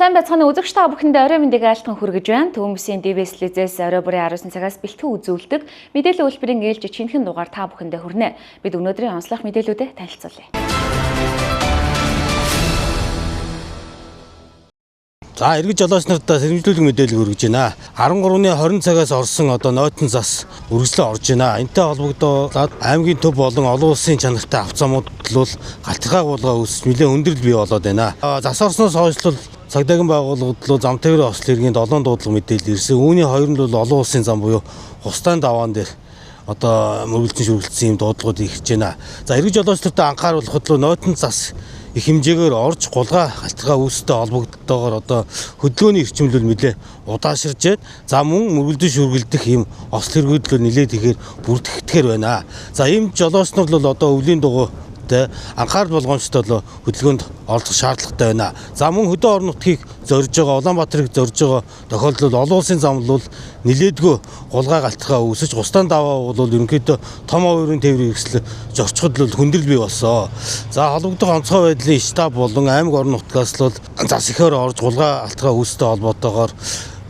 Сайн байцгаана үзэгч та бүхэндээ орой мэндийг айлтган хүргэж байна. Төмөсийн ДВС Лизээс орой бүрийн 19 цагаас бэлтгэн үзүүлдэг мэдээллийн үйлбэрийн ээлж чинхэн дугаар та бүхэндээ хүрнэ. Бид өнөөдрийн онцлог мэдээлүүдэд танилцуулъя. За эргэж жолооч нартаа сэрэмжлүүлэг мэдээлэл хүргэж байна. 13-ны 20 цагаас орсон нойтон зас үргэлжлэн орж байна. Энтэй холбогдоод аймгийн төв болон олон улсын чанартай авцамууд бол галтгай гуулгаа үүсч нэлээд өндөрлөл бий болоод байна. Зас орсноос хойшлол цагдаагийн байгууллагууд руу зам тээврийн осол хэргийн 7 дуудлага мэдээлэл ирсэн. Үүний хоёр нь бол олон улсын зам буюу Хустайн даваан дээр мөргөлдсөн шүргэлцсэн юм дуудлагууд ирж байна. За эргэж жолооч нартаа анхааруулахад л нойтон зас их хэмжээгээр орж гулгай галтгай үүстэй холбогдтойгоор хөдөлгөөний эрчимлэл нэлээ удааширчээд за мөн мөргөлдөн шүргэлдэх юм осол хэрэглэл нэлээд ихээр бүртгэгдэхэр байна. За ийм жолооч нар бол өвлийн дугуй анхаарал болгоомжтой хөдөлгөөнд оролцох шаардлагатай байна. За мөн хөдөө орон нутгийг зорж байгаа Улаанбаатарыг зорж байгаа тохиолдолд олон улсын зам бол нилээдгүй гулгай галтгай үүсэж Хустайн даваа бол ерөнхийдөө том хувийн тээврийн хэрэгсэл зорчход л хүндрэл бий болсон. За холбогдох онцгой байдлын штаб болон аймаг орон нутгаас л зас ихээр орж гулгай галтгай үүстэй холбоотойгоор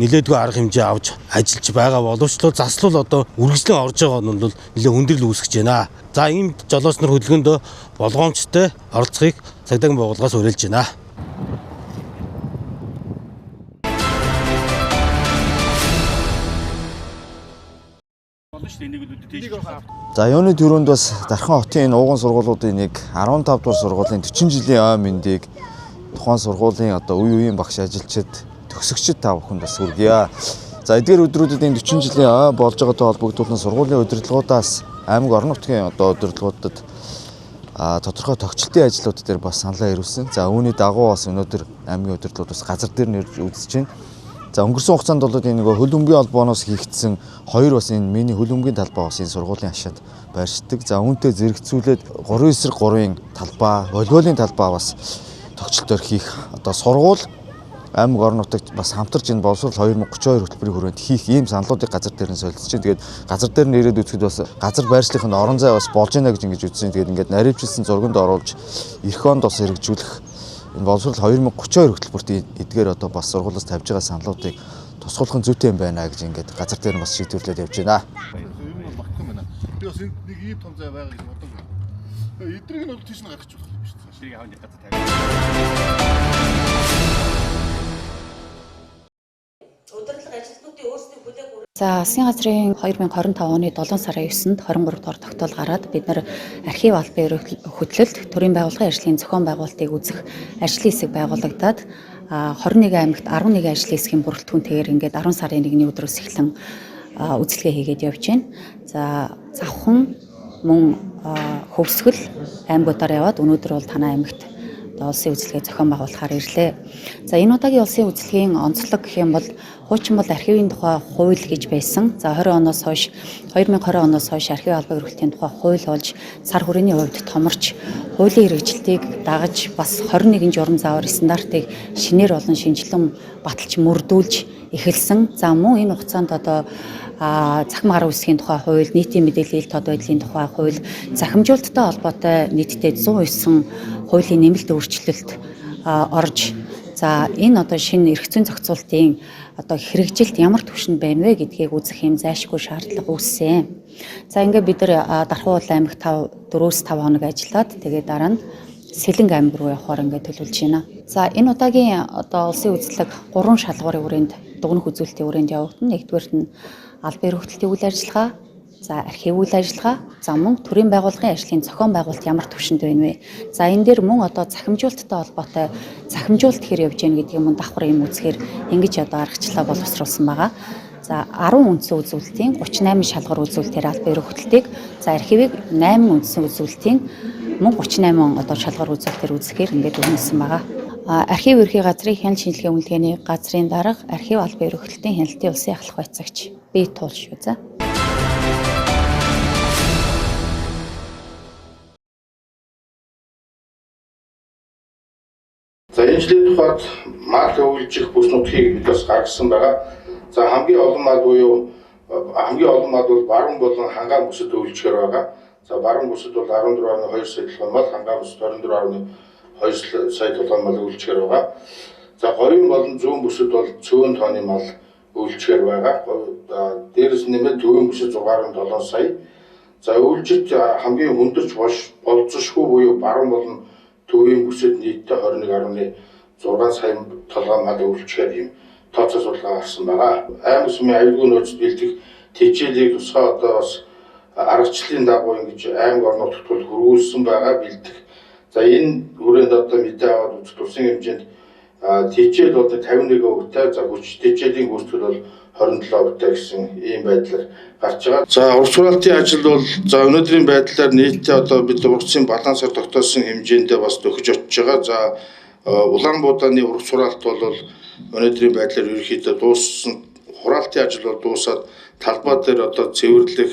нилээдгүй арга хэмжээ авч ажиллаж байгаа боловч заслал үргэлжлэн орж байгаа нь бол нэлээд хүндрэл үүсгэж байна. За ийм жолооч нар хөдөлгөөнд болгоомжтой оролцохыг цагдаагийн байгууллагаас уриалж байна. За юуны төрөнд бас Дархан хотын энэ ууган сургуулиудын нэг 15 дугаар сургуулийн 40 жилийн ой мэндийг тухайн сургуулийн үе үеийн багш ажилчид төгсөгчид та бүхэнд бас хүргье. За эдгээр өдрүүдэд энэ 40 жилийн ой болж байгаатай холбогдуулан сургуулийн удирдлагуудаас аймаг орон нутгийн удирдлагуудад тодорхой тогтчлтын ажлууд дээр бас саналаа ирүүлсэн. За үүний дагуу бас өнөөдөр аймгийн удирдлагууд бас газар дээр нэрж үзэж байна. За өнгөрсөн хугацаанд бол энэ хөл бөмбөгийн холбооноос хийгдсэн хоёр бас энэ миний хөл бөмбөгийн талбай бас энэ сургуулийн хашаанд байршдаг. За үүнтэй зэрэгцүүлээд 3/3-ын талбай, волейболын талбай бас тогтчлтоор хийх сургууль аймаг орон нутагт бас хамтарч энэ боловсрол 2032 хөтөлбөрийн хүрээнд хийх ийм саналуудыг газар дээр нь солилцож байна. Тэгээд газар дээр нь ирээд үзэхэд бас газар байршлахын орон зай бас болж байна гэж ингэж үзсэн. Тэгээд ингээд наривчилсан зурганд оруулж эх онд бас хэрэгжүүлэх энэ боловсрол 2032 хөтөлбөрт эдгээр бас сургуулиас тавьж байгаа саналуудыг тусгуулах нь зүйтэй юм байна гэж ингээд газар дээр нь бас шийдвэрлээд явж байна. Би бас нэг ийм том зай байгаа гэж бодсон. Эдрийг нь бол тийш нь гаргаж болох юм шүү дээ. Ширийг аваад газар тавь. За засгийн газрын 2025 оны 7 сарын 9-нд 23 дугаар тогтоол гараад бид нар архив албан хөдлөлт төрийн байгууллагын ажлын зохион байгуулалтыг үзэх ажлын хэсэг байгуулагдаад 21 аймагт 11 ажлын хэсгийн бүрэлдэхүүнтэйгээр ингээд 10 сарын 1-ний өдрөөс эхлэн үзэлгээ хийгээд явж байна. За завхан мөн хөвсгөл аймагуудаар яваад өнөөдөр бол Танай аймагт улсын үзэлгээ зохион байгуулахаар ирлээ. За энэ удаагийн улсын үзэлгийн онцлог гэх юм бол хуучин бол архивын тухай хууль гэж байсан. За 2020 оноос хойш архив албан хөрөлтийн тухай хууль болж сар хүрээний хувьд томорч хуулийн хэрэгжилтийг дагаж бас 21 журам заавар стандартыг шинээр болон шинжилэн баталж мөрдүүлж эхэлсэн. За мөн энэ хугацаанд захим гараа үүсгэхийн тухай хууль, нийтийн мэдээллийн тод байдлын тухай хууль, захимжуулалттай холбоотой нийтдээ 109 хуулийн нэмэлт өөрчлөлт орж за энэ шинэ эрх зүйн зохицуултын хэрэгжилт ямар түвшинд байна вэ гэдгийг үзэх юм зайлшгүй шаардлага үүссэн. За ингээд бид нар Дархан аймагт 4-5 хоног ажиллаад тэгээд дараа нь Сэлэнг аймаг руу явахаар ингээд төлөвлөж байна. За энэ удаагийн улсын үзлэг 3 шалгуурын хүрээнд дугнах үзүүлэлтийн хүрээнд явагдана. Нэгдүгээрт нь албан хөрөлтийн үйл ажиллагаа, за архив үйл ажиллагаа, за мөн төрийн байгууллагын ажлын зохион байгуулалт ямар түвшинд байна вэ? За энэ дээр мөн захимжуулалттай холбоотой захимжуулалт хэр явж байна гэдгийг мөн давхар юм үзэхээр ингэж аргачлалаа боловсруулсан байгаа. За 10 үндсэн үзүүлэлтийн 38 шалгуур үзүүлэлтээр албан хөрөлтийг, за архивыг 8 үндсэн үзүүлэлтийн мөн 38 шалгуур үзүүлэлтээр үзэхээр ингэж үнэлсэн байгаа. Архив ерхий газрын хяналт шинжилгээ үнэлгээний газрын дарга архив албан хөрөлтийн хяналтын улсын ахлах байцаагч бий туул шүү. За энэ жилийн тухайд мал хөвлөжих бүс нутгийг бид бас гаргасан байгаа. За хамгийн олон мал бол баруун болон хангаан бүсэд хөвлөжгөр байгаа. За баруун бүсэд бол 14.2 сая толгой мал, хангаан бүсэд 24.2 сая толгой мал хөвлөжгөр байгаа. За говийн болон зүүн бүсэд бол цөөн тонны мал үйлчлэхээр байгаа. Дээрээс нэмээд төвийн бүсэд 6.7 сая. За үйлчлэлт хамгийн хүндэрч болцсошгүй буюу баруун болон төвийн бүсэд нийтдээ 21.6 сая толгой мал үйлчлэхээр юм тооцоо судалгаа гарсан байгаа. Аймаг сүмийн аюулгүй нөөцөд бэлдэх тэжээлийг тусгай одоо бас аргачлалын дагуу ингэж аймаг орон нутагт хөрвүүлсэн байгаа бэлдэх. За энэ хүрээнд одоо мэдээ аваад үзэх тусгай хэмжээнд тэжээл бол 51%, за хүч тэжээлийн гүйцэтгэл бол 27% гэсэн ийм байдлаар гарч байгаа. За урт сургалтын ажил бол за өнөөдрийн байдлаар нийтдээ одоо бид уртсын балансаар тогтоосон хэмжээндээ бас төгсөж очиж байгаа. За Улаанбууданы урт сургалт бол өнөөдрийн байдлаар ерөнхийдөө дууссан. Хураалтын ажил бол дуусаад талбай дээр одоо цэвэрлэх,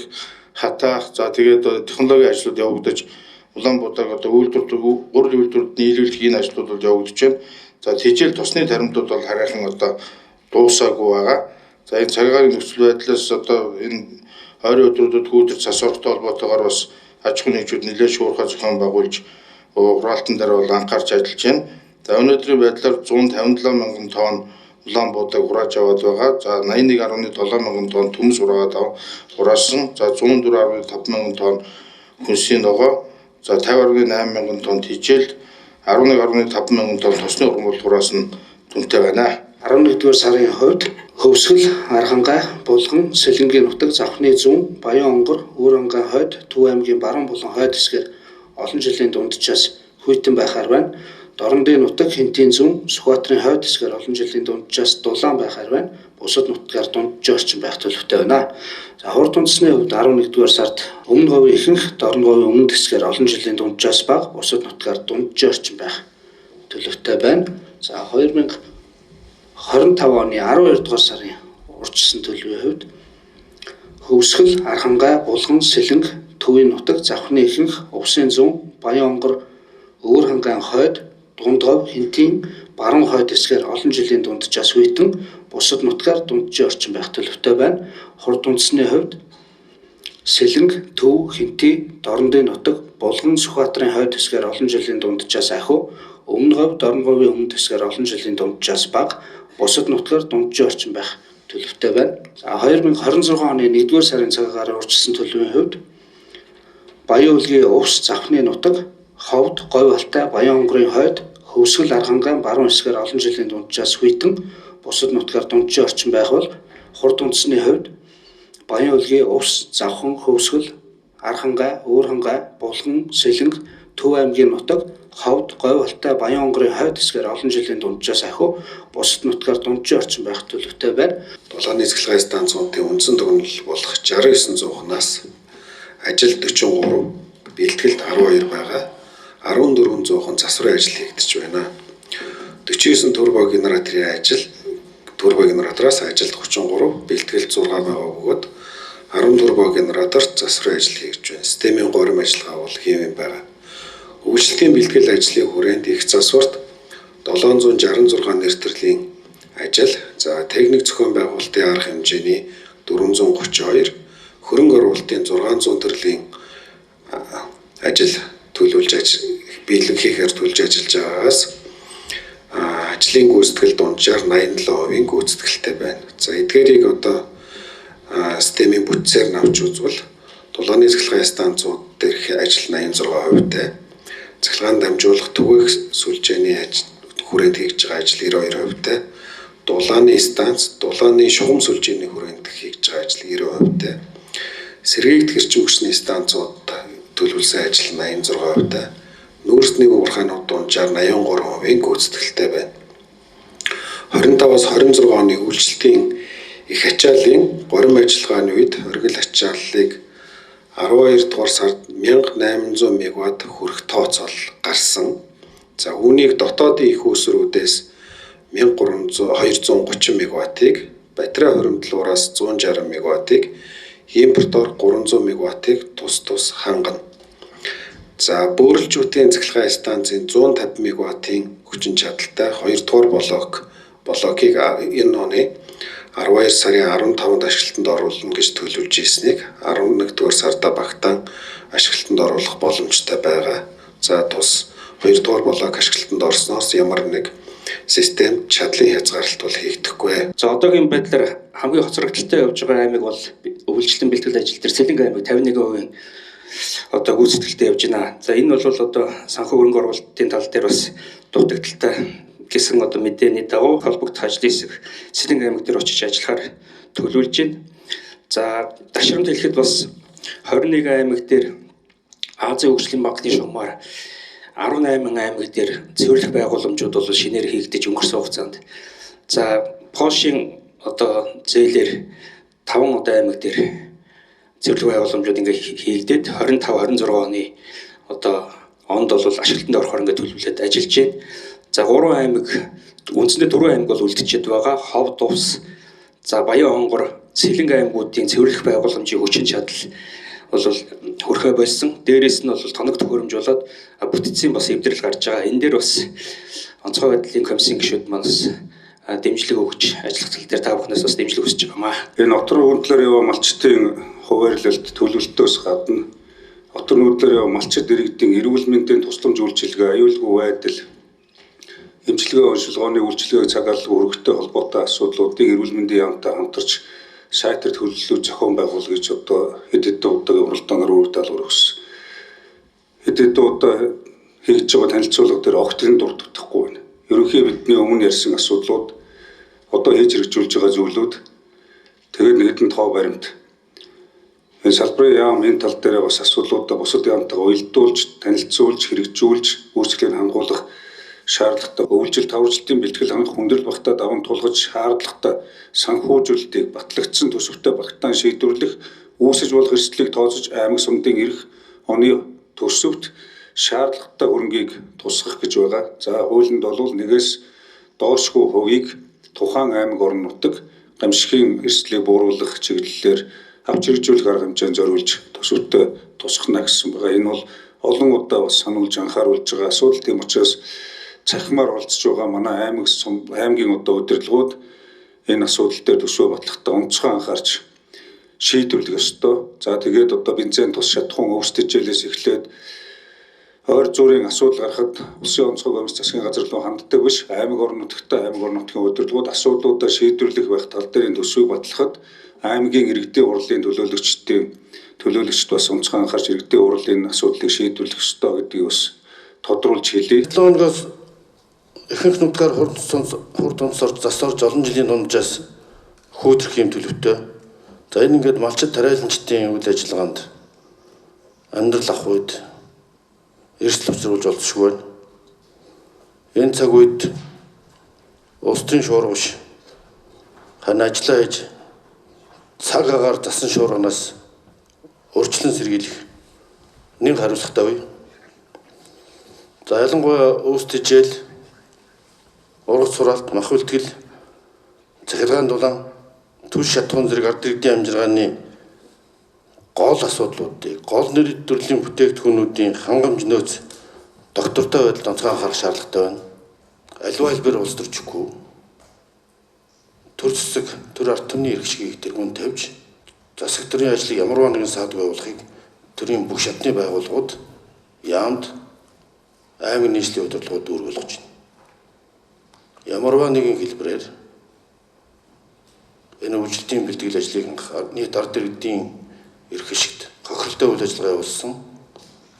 хатаах, за тэгээд технологийн ажлууд явагдаж Улаанбуудаг одоо гурил үйлдвэрүүд нийлүүлэх энэ ажлууд бол явагдаж байна. За тэжээл тосны таримтууд бол хараахан одоо дуусаагүй байгаа. За энэ цагаагийн нөхцөл байдлаас одоо энэ ойрын өдрүүдэд хүүдэр засвартай холбоотойгоор бас аж ахуйн нэгжүүд нэлээд шуурхай зохион байгуулж хураалтан дээр бол анхаарч ажиллаж байна. За өнөөдрийн байдлаар 157 мянган тонн Улаанбуудаг хурааж аваад байгаа. За 81.7 мянган тонн төмс хураасан. За 104.5 мянган тонн хүнсийн ногоо. За 50.8 мянган тонн тэжээл, 11.5 мянган тонн тосны ургамал хураасан түнтэй байна. 11-р сарын хувьд Хөвсгөл, Архангай, Булган, Сэлэнгийн нутаг, Завхны зүүн, Баян онгор, Өөрангай хойд, Төв аймгийн баруун болон хойд хэсгээр олон жилийн дунджаас хүйтэн байхаар байна. Дорндын нутаг, Хинтийн зүүн, Сүхбаатарын хойд хэсгээр олон жилийн дунджаас дулаан байхаар байна. Бусад нутгаар дунджаа орчин байх төлөвтэй байна. За хурд үндэсний хувьд 11-р сард Өмнө говийн ихэнх, Дорн говийн өмнөд хэсгээр олон жилийн дунджаас бага, бусад нутгаар дунджаа орчин байх төлөвтэй байна. За 2025 оны 12-р сарын урьдчилсан төлөвийн хувьд Хөвсгөл, Архангай, Булган, Сэлэнг, Төвийн нутаг, Завхны ихэнх, Увсын зүүн, Баян онгор, Өөрангай хойд, Дундгов, Хинтийн баруун хойд хэсгээр олон жилийн дунджаас хүйтэн, бусад нутгаар дунджаа орчин байх төлөвтэй байна. Хурд үндэсний хувьд Сэлэнг, Төв, Хинтийн, Дорндын нутаг, Булган, Сүхбаатарын хойд хэсгээр олон жилийн дунджаас ахиу, Өмнө говь, Дорн говийн өмнөд хэсгээр олон жилийн дунджаас бага, бусад нутгаар дунджаа орчин байх төлөвтэй байна. За 2026 оны 1-р сарын цагаагаар урьдчилсан төлөвийн хувьд Баян өлгийн Увс, Завхны нутаг, Ховд, Говь алтай, Баян онгорын хойд, Хөвсгөл, Архангай баруун хэсгээр олон жилийн дунджаас хүйтэн, бусад нутгаар дунджаа орчин байх бол хурд үндэсний хувьд Баян өлгийн Увс, Завхан, Хөвсгөл, Архангай, Өөрангай, Булган, Сэлэнг, Төв аймгийн нутаг, Ховд, Говь алтай, Баян онгорын хойд хэсгээр олон жилийн дунджаас ахиу, бусад нутгаар дунджаа орчин байх төлөвтэй байна. Дулааны цэцгэлгээ станцуудын үндсэн төгнөл болох 6900-аас ажил 43, бэлтгэлд 12 байгаа. 1400 засварын ажил хийгдэж байна. 49 турбо генераторын ажил, турбо генератороос ажилд 33, бэлтгэлд 6 байгаа бөгөөд 10 турбо генератор засварын ажил хийж байна. Системийн горим ажиллагаа бол хийвэн байгаа. Үйлчлэлийн бэлтгэл ажлын хүрээнд их засварт 766 нэртэрлийн ажил, за техник зохион байгуулалтын арга хэмжээний 432, хөрөнгө оруулалтын 600 төрлийн ажил биелэг хийхээр төлж ажиллаж байгаагаас ажлын гүйцэтгэл дунджаар 87% гүйцэтгэлтэй байна. За эдгээрийг одоо системийн бүтцээр навч үзвэл дулааны цэцгэлгээ станцууд дээрх ажил 86%-тай, цэцгэлгаанд дамжуулах түгээх сүлжээний хүрээнд хийж байгаа ажил 92%-тай, дулааны станц, дулааны шугам сүлжээний хүрээнд хийж байгаа ажил 90%-тай, сэргээгдэх эрчим хүчний станцууд төлөвлөсөн ажил 86%-тай, нүүрсний уурхайнууд дунджаар 83% гүйцэтгэлтэй байна. 25-аас 26 оны үйлчлэлтийн их ачааллын горим ажиллагааны үед оргил ачааллыг 12 дугаар сард 1800 мегаватт хүрэх тооцоол гарсан. За үүнийг дотоодын их үүсрүүдээс 230 мегаваттыг, батарей хоримтлуураас 160 мегаваттыг, импортоор 300 мегаваттыг тус хангана. За бөөрөлжүүдийн цэцгэлгээ станцын 150 мегаваттын хүчин чадалтай 2 дугаар блокийг энэ оны 12 сарын 15-нд ашиглалтанд оруулна гэж төлөвлөж ирснийг 11 дугаар сарда багтаан ашиглалтанд оруулах боломжтой байгаа. За тус 2 дугаар блок ашиглалтанд орсноос ямар нэг систем чадлын хязгаарлалт бол хийгдэхгүй. За одоогийн байдлаар хамгийн хоцрогдолтой явж байгаа аймаг бол өвлжлэн бэлтгэл ажил дээр Сэлэнг аймаг 51% одоо гүйцэтгэлтэй явж байна. За энэ бол одоо санхүү хөрөнгө оруулалтын тал дээр бас дутагдaltaй гэсэн одоо мэдээний дагуу холбогдох ажлын хэсэг Сэлэнг аймаг дээр очиж ажиллахаар төлөвлөж байна. За ташрамд хэлэхэд бас 21 аймаг дээр Азийн хөгжлийн банкны шугамар 18 аймаг дээр цэвэрлэх байгууламжууд бол шинээр хийгдэж өнгөрсөн хугацаанд. За Польшийн одоо зээлээр 5 одоо аймаг дээр цэвэрлэх байгууламжууд ингээ хийгдээд 25-26 оны одоо онд бол ашиглалтанд орохоор ингээ төлөвлөлөд ажиллаж байна. За 3 аймаг үндсэндээ 4 аймаг бол үлдчихэд байгаа. Ховд Увс, за Баян Хонгор, Сэлэнг аймагуудын цэвэрлэх байгууламжийн хүчин чадал бол хөрхөө болсон. Дээрээс нь бол тоног төхөөрөмжуулаад бүтцийн бас эвдрэл гарч байгаа. Энэ дээр бас онцгой байдлын комиссийн гишүүд маань бас дэмжлэг өгч ажиллах тал дээр та бүхнээс бас дэмжлэг хүсэж байгаамаа. Энэ отор нүүдлэр яваа малчтын хуваарлалт төлөвлөлтөөс гадна отор нүүдлэр яваа малчид иргэдийн эрүүл мэндийн тусламж үйлчилгээ, аюулгүй байдал, эмчилгээ онцлогооны үйлчилгээг цагааллаг өргөтэй холбоотой асуудлуудыг эрүүл мэндийн яамтай хамтарч сайтар төлөвлөлт зохион байгуул гэж одоо хэд хэдэн удаагийн уралдаанаар үргэлжлэл өргөсөн. Хэд хэдэн удаа хийж байгаа танилцуулга дээр огтрын дурддахгүй байна. Ерөнхий бидний өмнө ярьсан асуудлууд одоо хийж хэрэгжүүлж байгаа зүйлүүд тэгээд нэгэн тоо баримт. Энэ салбарын яам энэ тал дээр бас асуудлуудаа бусад яамтайгаа уялдуулж, танилцуулж, хэрэгжүүлж, үйлчлэгийг хангуулах шаардлагатай өвлжил тавралтын бэлтгэл хангах хүндрэл багтаа даван тулгаж шаардлагатай санхүүжүүлэлтийг батлагдсан төсөвтэй багтаан шийдвэрлэх үүсэж болох эрсдлийг тооцож аймаг сумдын эх оны төсөвт шаардлагатай хөрөнгийг тусгах гэж байгаа. За хуулинд бол нэгээс доошгүй хувийг тухайн аймаг орон нутаг гамшигын эрсдлийг бууруулах чиглэлээр авч хэрэгжүүлэх арга хэмжээнд зориулж төсөвтөө тусгахна гэсэн байгаа. Энэ бол олон удаа бас сануулж анхааруулж байгаа асуудал. Тийм учраас цахимаар олцож байгаа манай аймгийн одоо удирдлагууд энэ асуудал дээр төсвөө батлахдаа онцгой анхаарч шийдвэрлэх ёстой. За тэгээд одоо бензин тус шатхуун өвсдөжлээс эхлээд ойр зуурын асуудал гарахад улсын онцгой комисс засгийн газар руу ханддаг биш аймаг орон нутагтай аймаг орон нутгийн удирдлагууд асуудлуудаа шийдвэрлэх байх тал дээр энэ төсвийг батлахад аймгийн иргэдийн хурлын төлөөлөгчд бас онцгой анхаарч иргэдийн хурлын асуудлыг шийдвэрлэх ёстой гэдгийг бас тодруулж хэлье. 7 хоногоос ихэнх нутгаар хурд онцорж засорж олон жилийн дундаас хөөдрөх юм төлөвтэй. За энэ ингээд малчид тариаланчдын үйл ажиллагаанд амьдрал авах үед эрсдэл учруулж олдсгүй байна. Энэ цаг үед улсын шуургаш хань ажиллаа хийж цаг агаар засан шуурганаас урьдчилан сэргийлэх нэг хариуцлагатай үе. За ялангуяа өвсдөжл, ургац сураалт, мах үлтгэл, захиргаан дулаан, түлш шатхуун зэрэг ард иргэдийн амжиргааны гол асуудлуудыг, гол нэр төрлийн бүтээгдэхүүнүүдийн хангамж нөөц доктортой байдалд онцгой анхаарах шаардлагатай байна. Аливаа хэлбэр улс төрчихгүй. Төр зэсэг, төр ард түмний эрх шигийг тэргүүн тавьж, засаг төрийн ажлыг ямарваа нэгэн саад байгуулахыг төрийн бүх шатны байгууллагууд яамд аймаг нийслэлийн удирдлагууд дүүргүүлж байна. Ямарваа нэгэн хэлбэрээр энэ үйлчлэлийн бэлтгэл ажлыг нийт ард иргэдийн эрх ашигт хохиролтой үйл ажиллагаа явуулсан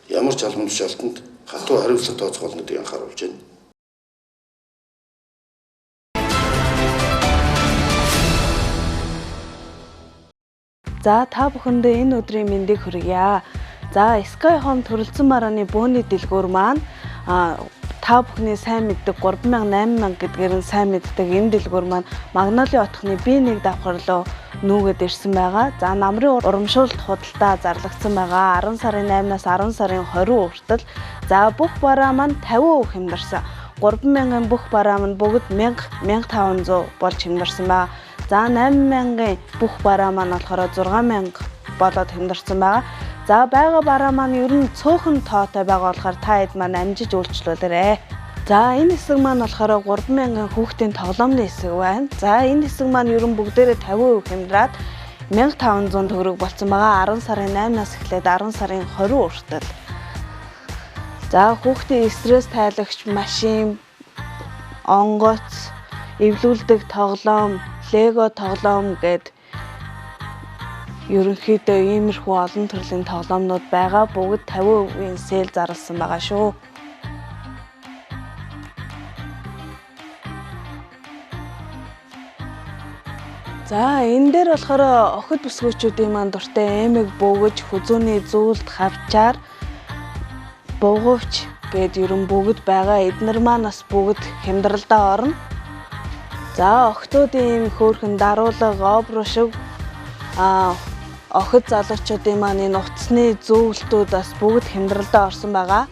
ямар ч албан тушаалтанд хатуу хариуцлага тооцох болнуудыг анхааруулж байна. За та бүхэндээ энэ өдрийн мэндийг хүргье. За Sky Home төрөлцөн барааны бөөний дэлгүүр маань та бүхний сайн мэддэг 3000 8000 гэдгээр нь сайн мэддэг энэ дэлгүүр маань Магнолийн отхны B1 давхарлуу нүүгээд ирсэн байгаа. За намрын урамшуулалт худалдаа зарлагдсан байгаа. 10 сарын 8-наас 10 сарын 20 хүртэл за бүх бараа маань 50% хямдарсан. 3000-ын бүх бараа маань бүгд 1500 болж хямдарсан байгаа. За 8000-ын бүх бараа маань болохоор 6000 болоод хямдарсан байгаа. За байгаа бараа маань ер нь цөөхөн тоотой байгаа болохоор та хэд маань амжиж үйлчлүүлээрэй. За энэ хэсэг маань болохоор 3000 хүүхдийн тоглоомны хэсэг байна. За энэ хэсэг маань ер нь бүгдээрээ 50% хямдраад 1500 төгрөг болсон байгаа. 10 сарын 8-наас эхлээд 10 сарын 20 хүртэл. За хүүхдийн стресс тайлагч машин онгоц, эвлүүлдэг тоглоом, лего тоглоом гэд ерөнхийдөө иймэрхүү олон төрлийн тоглоомнууд байгаа. Бүгд 50% сээл зарласан байгаа шүү. За энэ дээр болохоор охид бүсгүүчүүдийн маань дуртай эмэг бөөгж, хүзүүний зүйлд хавчаар, бугуйч гэд ерөн бүгд байгаа. Эднэр маань бас бүгд хямдралдаа орно. За охтуудын ийм хөөрхөн даруулга, обруу шиг охид залуучуудын маань энэ утасны зөвлөлтүүд бас бүгд хямдралдаа орсон байгаа.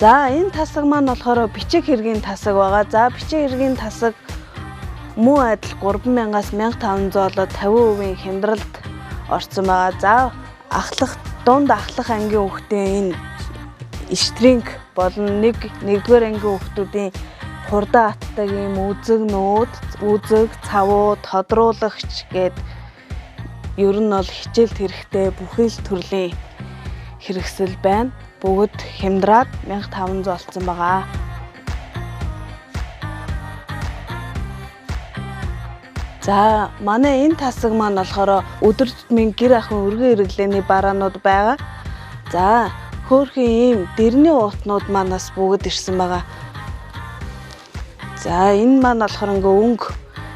За энэ тасаг маань болохоор бичиг хэргийн тасаг байгаа. За бичиг хэргийн тасаг муу адил 3000-аас 1500 болоод 50% хямдралд орсон байгаа. За дунд ахлах ангийн хүүхдийн энэ штринг болон нэгдүгээр ангийн хүүхдүүдийн хурдан атдаг ийм үзэг, цавуу, тодруулагч гэд ер нь бол хичээлд хэрэгтэй бүхий л төрлийн хэрэгсэл байна. Бүгд хямдраад 1500 болсон байгаа. За манай энэ тасаг маань болохоор өдөр тутмын гэр ахуйн өргөн хэрэглээний бараанууд байгаа. За хөөрхөн ийм дэрний уутнууд маань бас бүгд ирсэн байгаа. За энэ маань болохоор ингээ өнгө,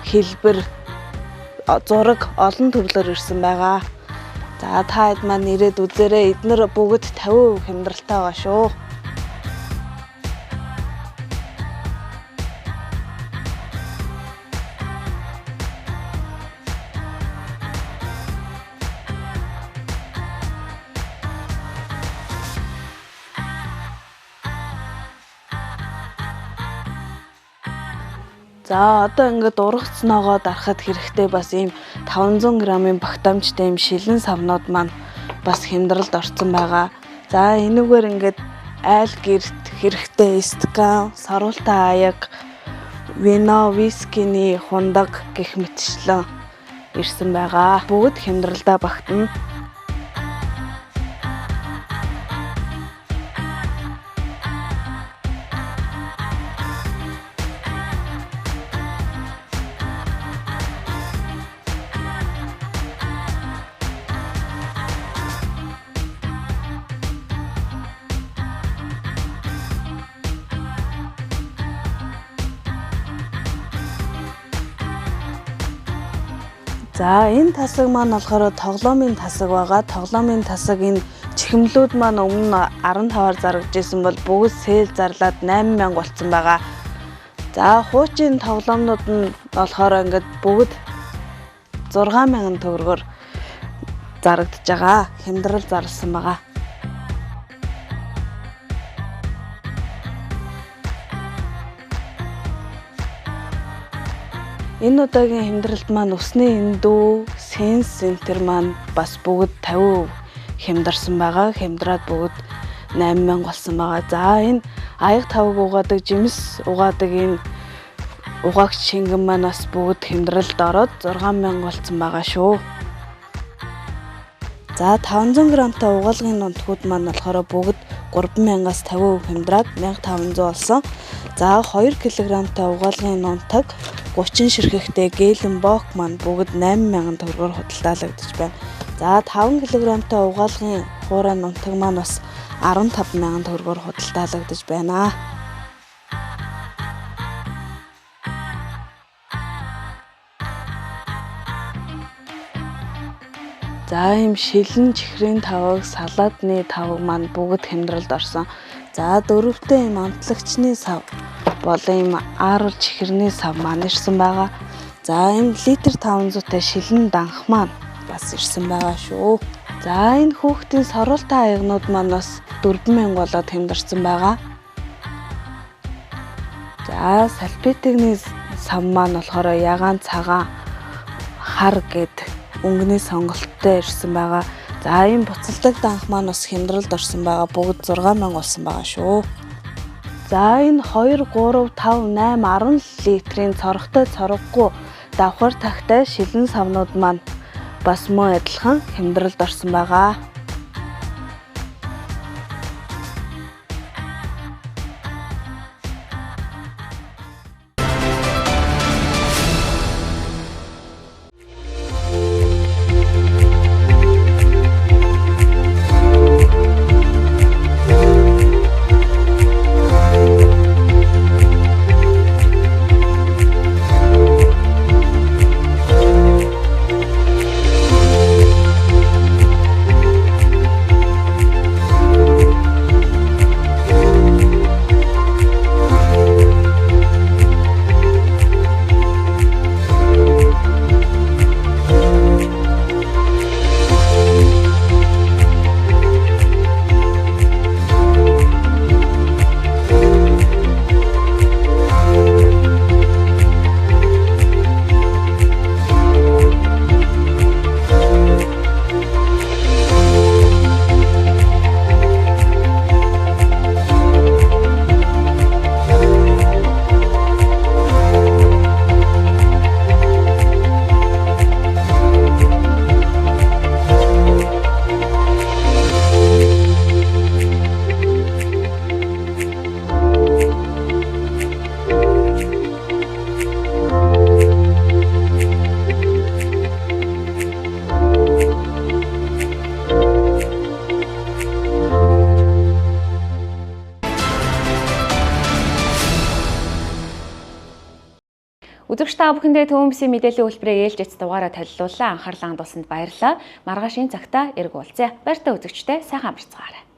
хэлбэр, зураг олон төрлөөр ирсэн байгаа. За та хэд маань ирээд үзээрэй. Эднэр бүгд 50% хямдралтай байгаа шүү. За одоо ингээд ургацноогоо дарахад хэрэгтэй бас ийм 500 г-ийн багтаамжтай ийм шилэн савнууд маань бас хямдралд орсон байгаа. За энэгээр ингээд айл гэрт хэрэгтэй стакан, саруултай аяг, вино, вискиний хундаг гэх мэтчлэн ирсэн байгаа. Бүгд хямдралдаа багтана. За энэ тасаг маань болохоор тоглоомын тасаг байгаа. Тоглоомын тасаг энэ чихмлүүд маань өмнө 15-аар зарагдж исэн бол бүгд сээл зарлаад 8000 болцсон байгаа. За хуучин тоглоомнууд нь болохоор ингээд бүгд 6000 төгрөгөөр зарагдж байгаа. Хямдрал зарласан байгаа. Энэ удаагийн хямдралд маань усны эндүү, сенс центр маань бас бүгд 50% хямдарсан байгаа. Хямдраад бүгд 8000 болсон байгаа. За энэ аяг тавг угаадаг, жимс угаадаг энэ угаагч шингэн маань бас бүгд хямдралд ороод 6000 болсон байгаа шүү. За 500 г-тай угаалгын нунтгууд маань болохоор бүгд 3000-аас 50% хямдраад 1500 болсон. За 2 кг-тай угаалгын нунтаг 30 ширхэгтэй гэлэн бок маань бүгд 8000 төгрөгөөр худалдаалагдаж байна. За 5 кг-тай угаалгын хуурай нунтаг маань бас 15000 төгрөгөөр худалдаалагдаж байна. За ийм шилэн чихрийн тавг, салаадны тавг маань бүгд хямдралд орсон. За дөрөвтэй ийм амтлагчны сав болон ийм ааруул чихэрний сав маань ирсэн байгаа. За ийм литр 500-тай шилэн данх маань бас ирсэн байгаа шүү. За энэ хүүхдийн саруултай аягнууд маань бас 4000 болоод хямдарсан байгаа. За салфетигний сав маань болохоор ягаан цагаан хар гэд өнгөний сонголттой ирсэн байгаа. За ийм буцалдаг данх маань бас хямдралд орсон байгаа. Бүгд 6000 болсон байгаа шүү. За энэ 2, 3, 5, 8, 10 литрийн цорготой цоргогүй давхар тагтай шилэн савнууд маань бас муу адилхан хямдралд орсон байгаа. Үзэгч та бүхэндээ Төвөмбөсийн мэдээллийн үйлбэрээ ээлжиж дугаараа толилууллаа. Анхаарлаа хандуулсанд баярлалаа. Маргааш энэ цагтаа эрг уулзъя. Баяртай үзэгчтэй сайхан амарцгаарай.